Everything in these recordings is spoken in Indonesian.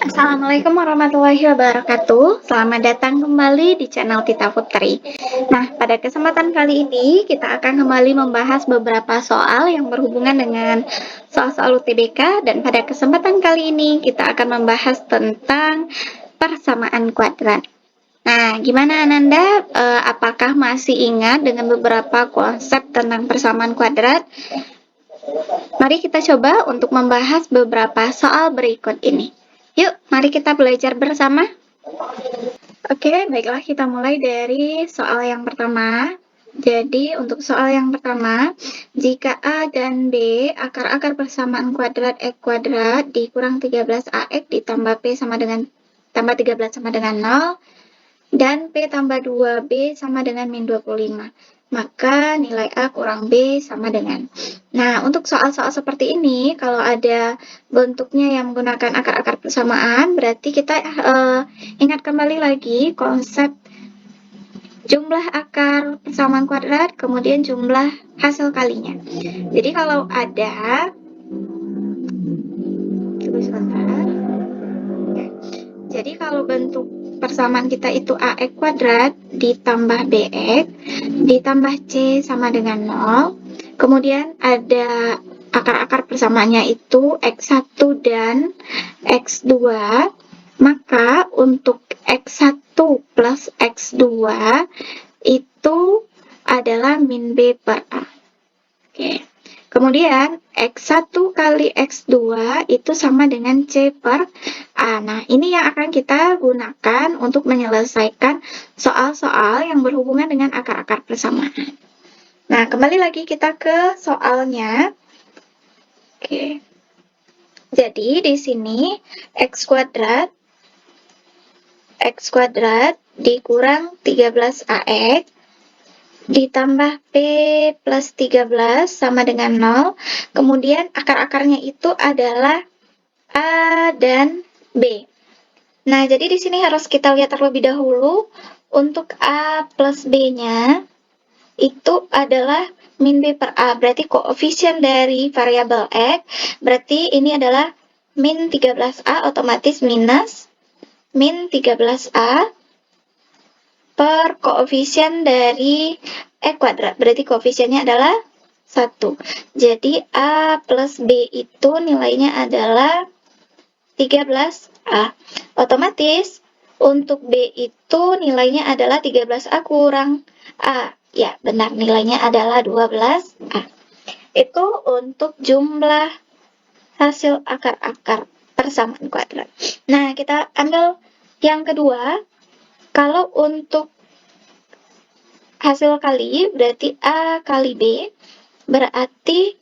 Assalamualaikum warahmatullahi wabarakatuh. Selamat datang kembali di channel Tita Putri. Nah, pada kesempatan kali ini kita akan kembali membahas beberapa soal yang berhubungan dengan soal-soal UTBK, dan pada kesempatan kali ini kita akan membahas tentang persamaan kuadrat. Nah, gimana Ananda? Apakah masih ingat dengan beberapa konsep tentang persamaan kuadrat? Mari kita coba untuk membahas beberapa soal berikut ini. Yuk, mari kita belajar bersama. Oke, baiklah, kita mulai dari soal yang pertama. Jadi, untuk soal yang pertama, jika A dan B akar-akar persamaan kuadrat X kuadrat dikurang 13AX ditambah P sama dengan tambah 13 sama dengan 0, dan P tambah 2B sama dengan min 25. Maka nilai A kurang B sama dengan. Nah, untuk soal-soal seperti ini, kalau ada bentuknya yang menggunakan akar-akar persamaan, berarti kita ingat kembali lagi konsep jumlah akar persamaan kuadrat, kemudian jumlah hasil kalinya. Jadi kalau ada, coba sebentar. Jadi kalau bentuk persamaan kita itu AX kuadrat ditambah BX ditambah C sama dengan 0. Kemudian ada akar-akar persamaannya itu X1 dan X2. Maka untuk X1 plus X2 itu adalah min B per A. Oke. Kemudian, X1 kali X2 itu sama dengan C per A. Nah, ini yang akan kita gunakan untuk menyelesaikan soal-soal yang berhubungan dengan akar-akar persamaan. Nah, kembali lagi kita ke soalnya. Oke. Jadi, di sini X kuadrat dikurang 13AX ditambah P plus 13 sama dengan 0. Kemudian akar-akarnya itu adalah A dan B. Nah, jadi di sini harus kita lihat terlebih dahulu. Untuk A plus B-nya itu adalah min B per A. Berarti koefisien dari variabel X. Berarti ini adalah min 13A, otomatis minus min 13A per koefisien dari X kuadrat. Berarti koefisiennya adalah 1. Jadi A plus B itu nilainya adalah 13A. Otomatis untuk B itu nilainya adalah 13A kurang A. Ya, benar, nilainya adalah 12A. Itu untuk jumlah hasil akar-akar persamaan kuadrat. Nah, kita ambil yang kedua. Kalau untuk hasil kali, berarti A kali B, berarti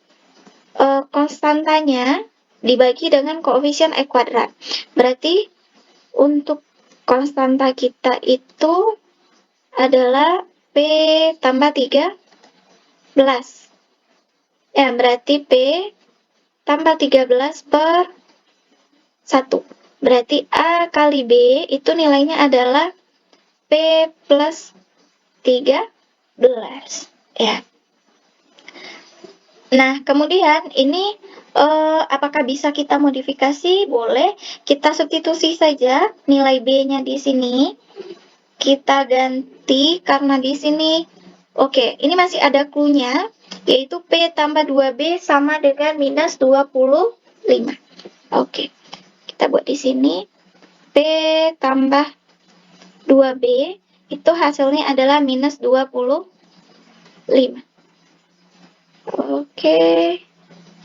konstantanya dibagi dengan koefisien X kuadrat. Berarti untuk konstanta kita itu adalah P tambah 13. Ya, berarti P tambah 13 per 1. Berarti A kali B itu nilainya adalah P plus 13. Ya. Nah, kemudian ini apakah bisa kita modifikasi? Boleh. Kita substitusi saja nilai B-nya di sini. Kita ganti karena di sini, oke, ini masih ada clue-nya, yaitu P tambah 2B sama dengan minus 25. Oke, kita buat di sini. P tambah 2B itu hasilnya adalah minus 25. Oke,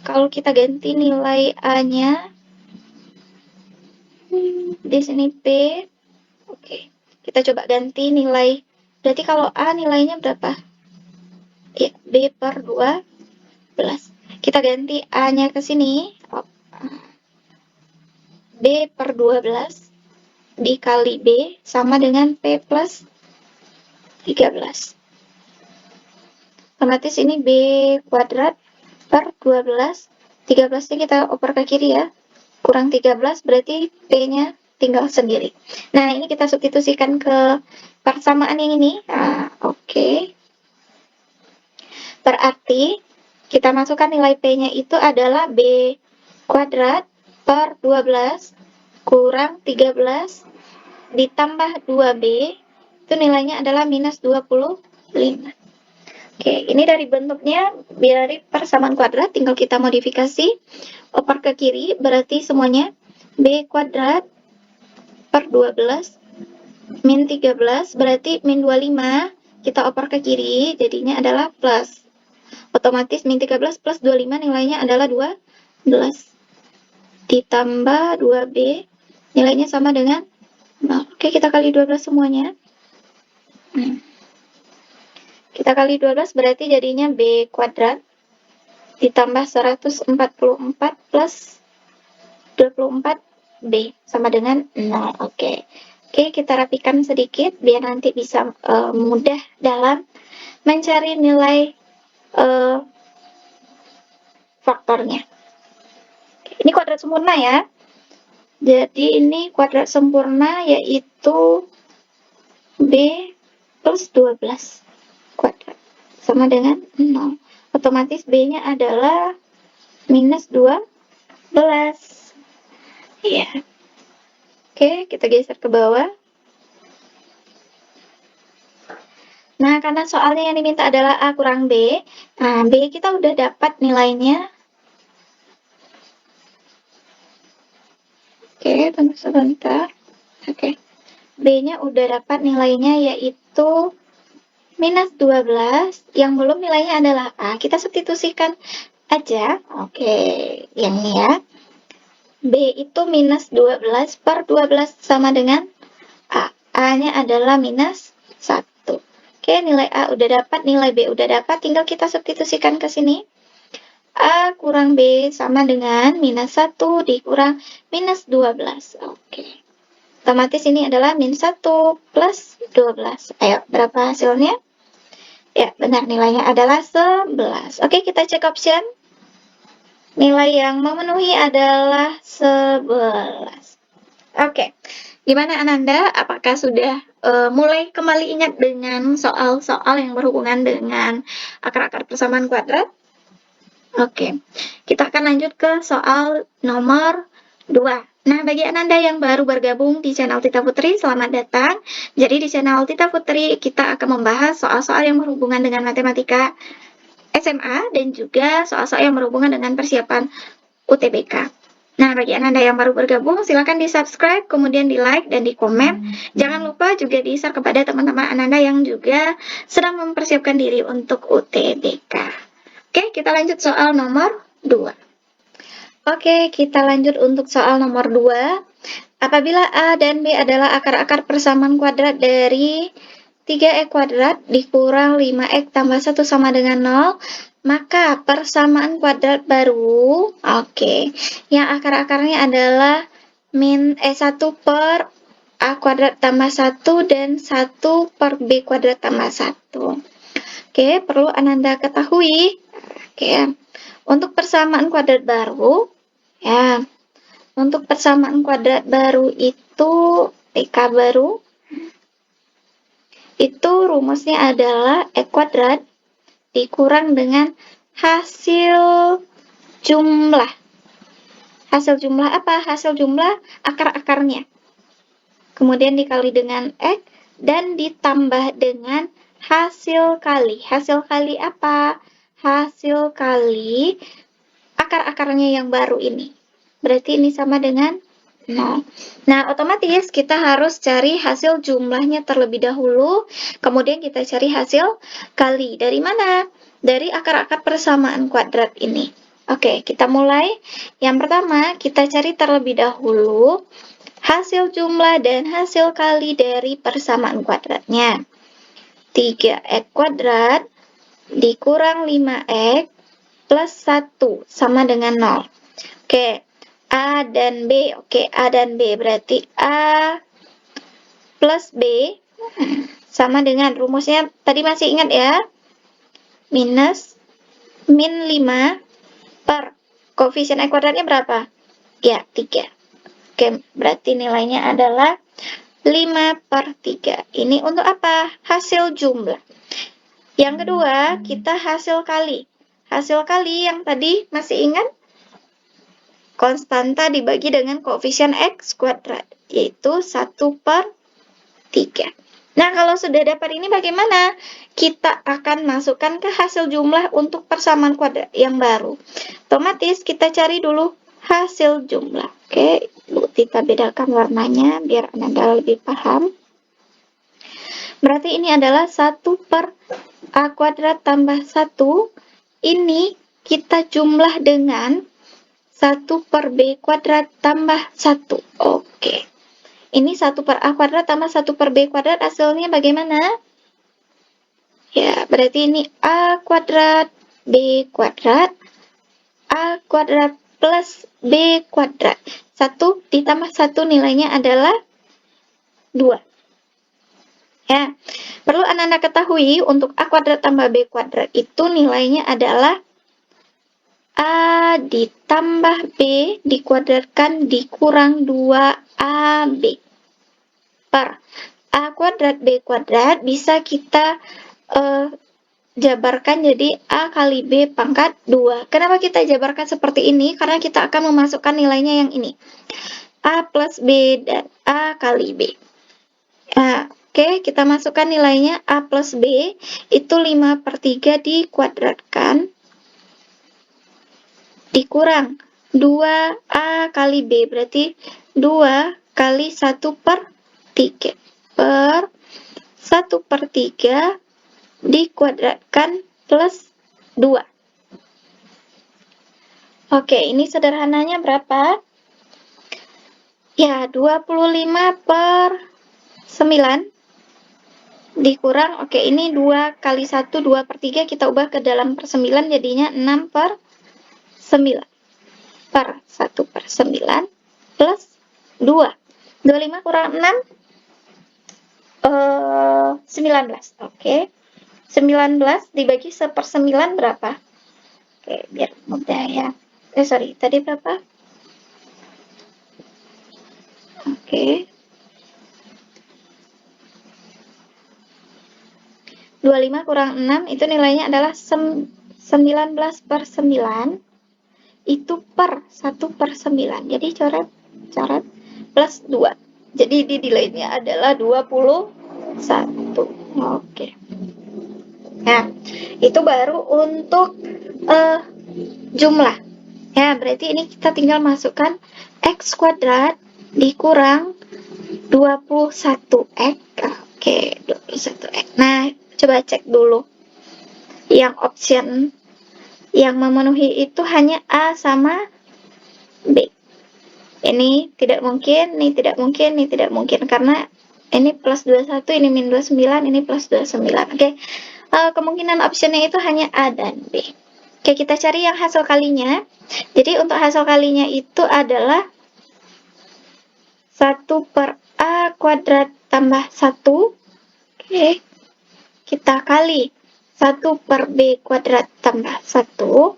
kalau kita ganti nilai A-nya, di sini P, oke, kita coba ganti nilai, berarti kalau A nilainya berapa? Ya, B per 12. Kita ganti A-nya ke sini, B per 12 dikali B sama dengan P plus 13. Otomatis ini B kuadrat per 12. 13-nya kita oper ke kiri ya. Kurang 13 berarti P-nya tinggal sendiri. Nah, ini kita substitusikan ke persamaan yang ini. Nah, oke. Berarti kita masukkan nilai P-nya itu adalah B kuadrat per 12 kurang 13 ditambah 2B, itu nilainya adalah minus 25. Oke, ini dari bentuknya, dari persamaan kuadrat, tinggal kita modifikasi, oper ke kiri, berarti semuanya B kuadrat per 12 min 13, berarti min 25, kita oper ke kiri, jadinya adalah plus. Otomatis min 13 plus 25 nilainya adalah 12. Ditambah 2B, nilainya sama dengan 0. Oke, kita kali 12 semuanya. Kita kali 12 berarti jadinya B kuadrat ditambah 144 plus 24B sama dengan 0. Oke, kita rapikan sedikit biar nanti bisa mudah dalam mencari nilai faktornya. Ini kuadrat sempurna ya. Jadi ini kuadrat sempurna yaitu B plus 12 kuadrat sama dengan 0. Otomatis B-nya adalah minus 12. Iya. Oke, kita geser ke bawah. Nah, karena soalnya yang diminta adalah A kurang B, nah B kita udah dapat nilainya. Oke, tunggu sebentar. Oke, B-nya udah dapat nilainya yaitu minus 12, yang belum nilainya adalah A. Kita substitusikan aja. Oke, yang ini ya. B itu minus 12 per 12 sama dengan A. A-nya adalah minus 1. Oke, nilai A udah dapat, nilai B udah dapat, tinggal kita substitusikan ke sini. A kurang B sama dengan minus 1 dikurang minus 12. Oke. Otomatis ini adalah min 1 plus 12. Ayo, berapa hasilnya? Ya, benar, nilainya adalah 11. Oke, kita cek option. Nilai yang memenuhi adalah 11. Oke, gimana Ananda? Apakah sudah mulai kembali ingat dengan soal-soal yang berhubungan dengan akar-akar persamaan kuadrat? Oke, kita akan lanjut ke soal nomor 2. Nah, bagi Ananda yang baru bergabung di channel Tita Putri, selamat datang. Jadi di channel Tita Putri, kita akan membahas soal-soal yang berhubungan dengan matematika SMA dan juga soal-soal yang berhubungan dengan persiapan UTBK. Nah, bagi Ananda yang baru bergabung, silakan di-subscribe, kemudian di-like, dan di-komen. Jangan lupa juga di-share kepada teman-teman Ananda yang juga sedang mempersiapkan diri untuk UTBK. Oke, kita lanjut soal nomor 2. Oke, kita lanjut untuk soal nomor 2. Apabila A dan B adalah akar-akar persamaan kuadrat dari 3x kuadrat dikurang 5x tambah 1 sama dengan 0, maka persamaan kuadrat baru, yang akar-akarnya adalah min 1 per A kuadrat tambah 1 dan 1 per B kuadrat tambah 1. Oke, perlu Ananda ketahui. Oke, untuk persamaan kuadrat baru, ya, untuk persamaan kuadrat baru itu PK baru, itu rumusnya adalah X kuadrat dikurang dengan hasil jumlah. Hasil jumlah apa? Hasil jumlah akar-akarnya. Kemudian dikali dengan X dan ditambah dengan hasil kali. Hasil kali apa? Hasil kali akar-akarnya yang baru ini. Berarti ini sama dengan 0. Nah, otomatis kita harus cari hasil jumlahnya terlebih dahulu, kemudian kita cari hasil kali. Dari mana? Dari akar-akar persamaan kuadrat ini. Oke, kita mulai. Yang pertama, kita cari terlebih dahulu hasil jumlah dan hasil kali dari persamaan kuadratnya. 3x kuadrat dikurang 5x plus 1 sama dengan 0. Oke, A dan B. Oke, A dan B berarti A plus B sama dengan rumusnya tadi masih ingat ya? Minus min 5 per koefisien X kuadratnya berapa? Ya, 3. Oke, berarti nilainya adalah 5 per 3. Ini untuk apa? Hasil jumlah. Yang kedua, kita hasil kali. Hasil kali yang tadi masih ingat? konstanta dibagi dengan koefisien X kuadrat, yaitu 1/3. Nah, kalau sudah dapat ini bagaimana? Kita akan masukkan ke hasil jumlah untuk persamaan kuadrat yang baru. Otomatis kita cari dulu hasil jumlah. Oke, kita bedakan warnanya biar Anda lebih paham. Berarti ini adalah 1/A kuadrat tambah 1. Ini kita jumlah dengan 1/B kuadrat tambah 1. Oke. Ini 1/A kuadrat tambah 1/B kuadrat, hasilnya bagaimana? Ya, berarti ini A kuadrat, B kuadrat, A kuadrat plus B kuadrat. 1 ditambah 1 nilainya adalah 2. Ya, perlu Anda ketahui untuk A kuadrat tambah B kuadrat itu nilainya adalah A ditambah B dikuadratkan dikurang 2AB. Per A kuadrat B kuadrat bisa kita jabarkan jadi A kali B pangkat 2. Kenapa kita jabarkan seperti ini? Karena kita akan memasukkan nilainya yang ini. A plus B dan A kali B. Nah, oke, kita masukkan nilainya A plus B itu 5/3 dikuadratkan dikurang 2A kali B, berarti 2 kali 1/3 per 1/3 dikuadratkan plus 2. Oke, ini sederhananya berapa? Ya, 25/9 dikurang, oke, ini 2 kali 1, 2/3, kita ubah ke dalam per 9, jadinya 6/9 per 1/9 plus 2. 25 kurang 6, 19. Oke. 19 dibagi 1/9 berapa? Oke, biar mudah ya. Tadi berapa? Oke. 25 kurang 6 itu nilainya adalah 19/9. Itu per 1/9. Jadi coret plus 2. Jadi di nilainya adalah 21. Oke. Nah, itu baru untuk jumlah. Ya, berarti ini kita tinggal masukkan X kuadrat dikurang 21X. Oke, 21X. Nah, coba cek dulu. Yang option yang memenuhi itu hanya A sama B. Ini tidak mungkin, ini tidak mungkin, ini tidak mungkin. Karena ini plus 21, ini min 29, ini plus 29. Oke, kemungkinan optionnya itu hanya A dan B. Oke, kita cari yang hasil kalinya. Jadi untuk hasil kalinya itu adalah 1/A kuadrat tambah 1. Oke, kita kali 1/B kuadrat tambah 1.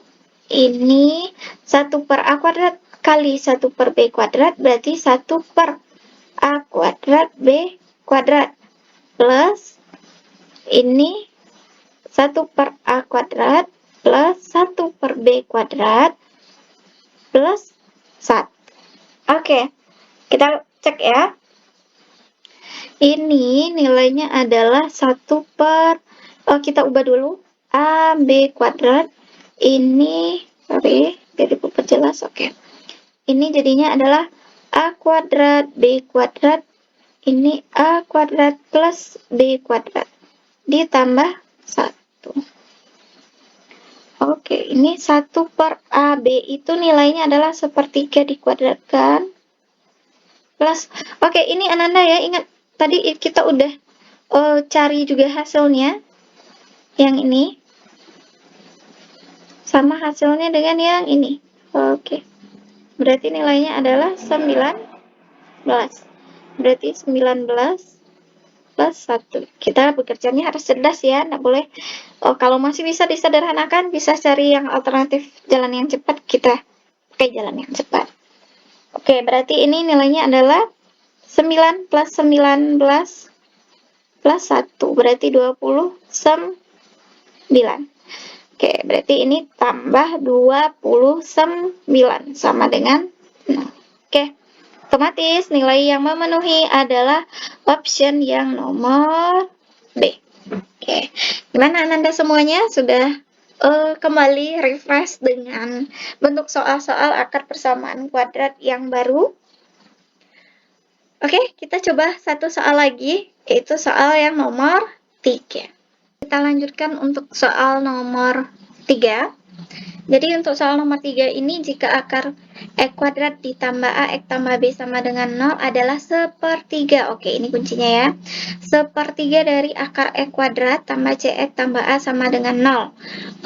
Ini 1/A kuadrat kali 1/B kuadrat, berarti 1/A kuadrat B kuadrat. Plus, ini 1/A kuadrat plus 1/B kuadrat plus 1. Oke, kita cek ya. Ini nilainya adalah 1 per, kita ubah dulu, AB kuadrat. Ini, sorry, biar diperjelas, oke. Ini jadinya adalah A kuadrat B kuadrat. Ini A kuadrat plus B kuadrat. Ditambah 1. Oke, ini 1/AB itu nilainya adalah 1/3 dikuadratkan. Plus, oke, ini Ananda ya, ingat. Tadi kita udah cari juga hasilnya. Yang ini. Sama hasilnya dengan yang ini. Oke. Berarti nilainya adalah 19. Berarti 19 plus 1. Kita bekerjanya harus cerdas ya, nggak boleh. Kalau masih bisa disederhanakan, bisa cari yang alternatif jalan yang cepat, kita pakai jalan yang cepat. Oke, berarti ini nilainya adalah 9 plus 19 plus 1. Berarti 29. Oke, berarti ini tambah 29 sama dengan 0. Oke, otomatis nilai yang memenuhi adalah option yang nomor B. Oke, gimana Ananda semuanya? Sudah kembali refresh dengan bentuk soal-soal akar persamaan kuadrat yang baru? Oke, kita coba satu soal lagi, yaitu soal yang nomor 3. Kita lanjutkan untuk soal nomor 3. Jadi untuk soal nomor 3 ini, jika akar E kuadrat ditambah AX tambah B sama dengan 0 adalah sepertiga. Oke, ini kuncinya ya. Sepertiga dari akar E kuadrat tambah CX tambah A sama dengan 0.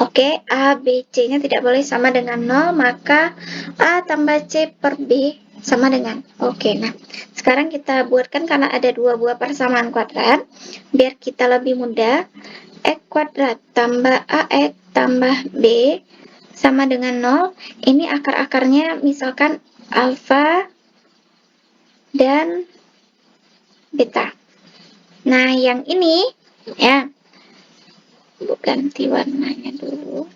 Oke, A, B, C-nya tidak boleh sama dengan 0, maka A tambah C per B sama dengan. Oke, nah sekarang kita buatkan karena ada dua buah persamaan kuadrat. Biar kita lebih mudah, X kuadrat tambah AX tambah B sama dengan 0. Ini akar-akarnya misalkan alfa dan beta. Nah, yang ini ya, ganti warnanya dulu.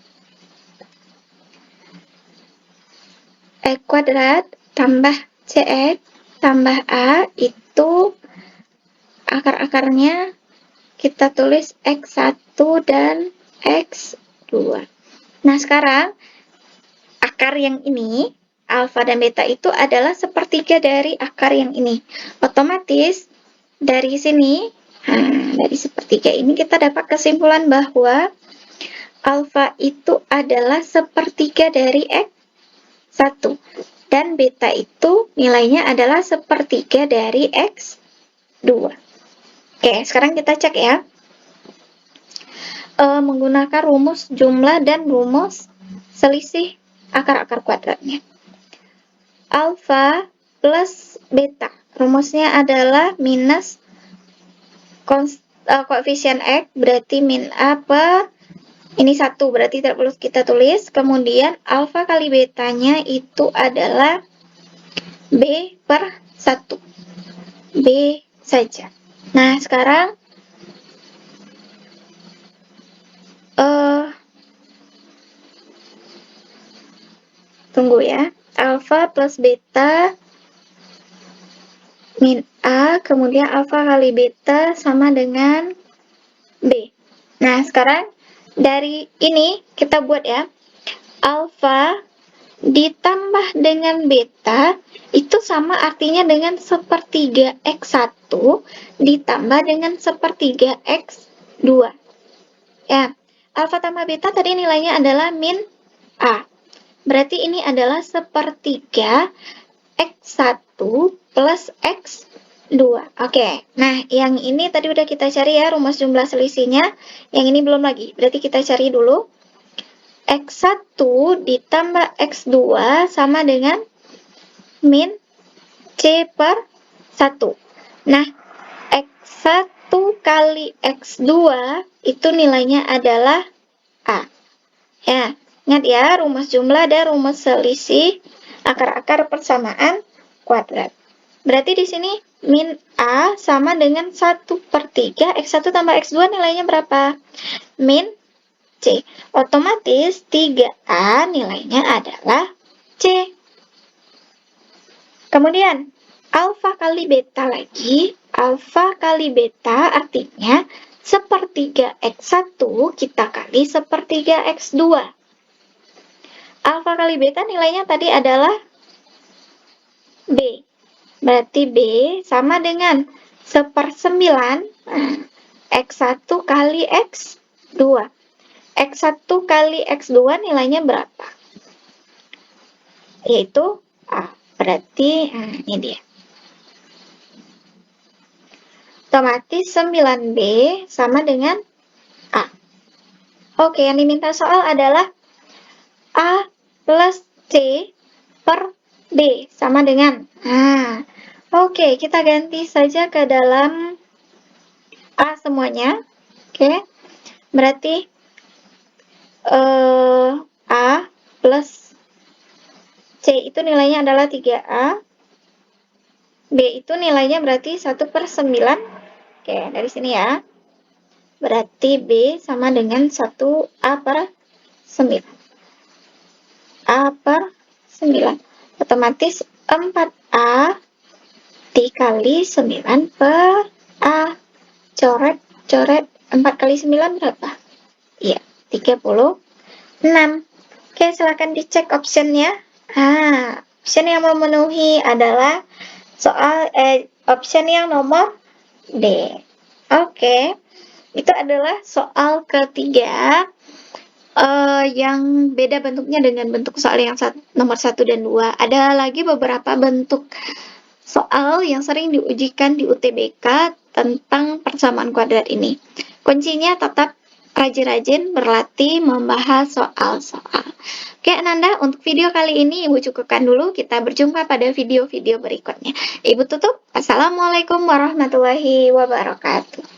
X kuadrat tambah CX tambah A itu akar-akarnya kita tulis X1 dan X2. Nah, sekarang akar yang ini, alfa dan beta itu adalah sepertiga dari akar yang ini. Otomatis dari sini, dari sepertiga ini kita dapat kesimpulan bahwa alfa itu adalah sepertiga dari X1. Dan beta itu nilainya adalah sepertiga dari X2. Oke, sekarang kita cek ya. Menggunakan rumus jumlah dan rumus selisih akar-akar kuadratnya. Alfa plus beta. Rumusnya adalah minus koefisien X, berarti min A per, ini 1, berarti tidak perlu kita tulis. Kemudian alfa kali betanya itu adalah B per 1. B saja. Nah, sekarang tunggu ya. Alfa plus beta min A, kemudian alfa kali beta sama dengan B. Nah, sekarang dari ini kita buat ya. Alfa ditambah dengan beta itu sama artinya dengan sepertiga X1 ditambah dengan sepertiga X2. Ya, alfa tambah beta tadi nilainya adalah min A. Berarti ini adalah sepertiga X1 plus X2. Oke, nah yang ini tadi udah kita cari ya rumus jumlah selisihnya. Yang ini belum lagi, berarti kita cari dulu. X1 ditambah X2 sama dengan min C per 1. Nah, X1 kali X2 itu nilainya adalah A. Ya, ingat ya, rumus jumlah dan rumus selisih akar-akar persamaan kuadrat. Berarti di sini min A sama dengan 1/3, X1 tambah X2 nilainya berapa? Min C. Otomatis 3A nilainya adalah C. Kemudian, alfa kali beta lagi. Alfa kali beta artinya sepertiga X1 kita kali sepertiga X2. Alfa kali beta nilainya tadi adalah B. Berarti B sama dengan 1/9 X1 kali X2. X1 kali X2 nilainya berapa? Yaitu A. Berarti ini dia. Otomatis 9B sama dengan A. Oke, yang diminta soal adalah A plus C per B sama dengan. Nah, oke, kita ganti saja ke dalam A semuanya. Oke, berarti A plus C itu nilainya adalah 3A. B itu nilainya berarti 1/9. Oke, dari sini ya. Berarti B sama dengan 1A per 9. A per 9. Otomatis 4A dikali 9 per A. Coret, 4 kali 9 berapa? Iya, 36. Oke, silahkan dicek optionnya. Option yang memenuhi adalah option yang nomor D. Oke, itu adalah soal ketiga yang beda bentuknya dengan bentuk soal yang nomor 1 dan 2. Ada lagi beberapa bentuk soal yang sering diujikan di UTBK tentang persamaan kuadrat ini. Kuncinya tetap rajin-rajin berlatih membahas soal-soal. Oke, Ananda, untuk video kali ini Ibu cukupkan dulu. Kita berjumpa pada video-video berikutnya. Ibu tutup. Assalamualaikum warahmatullahi wabarakatuh.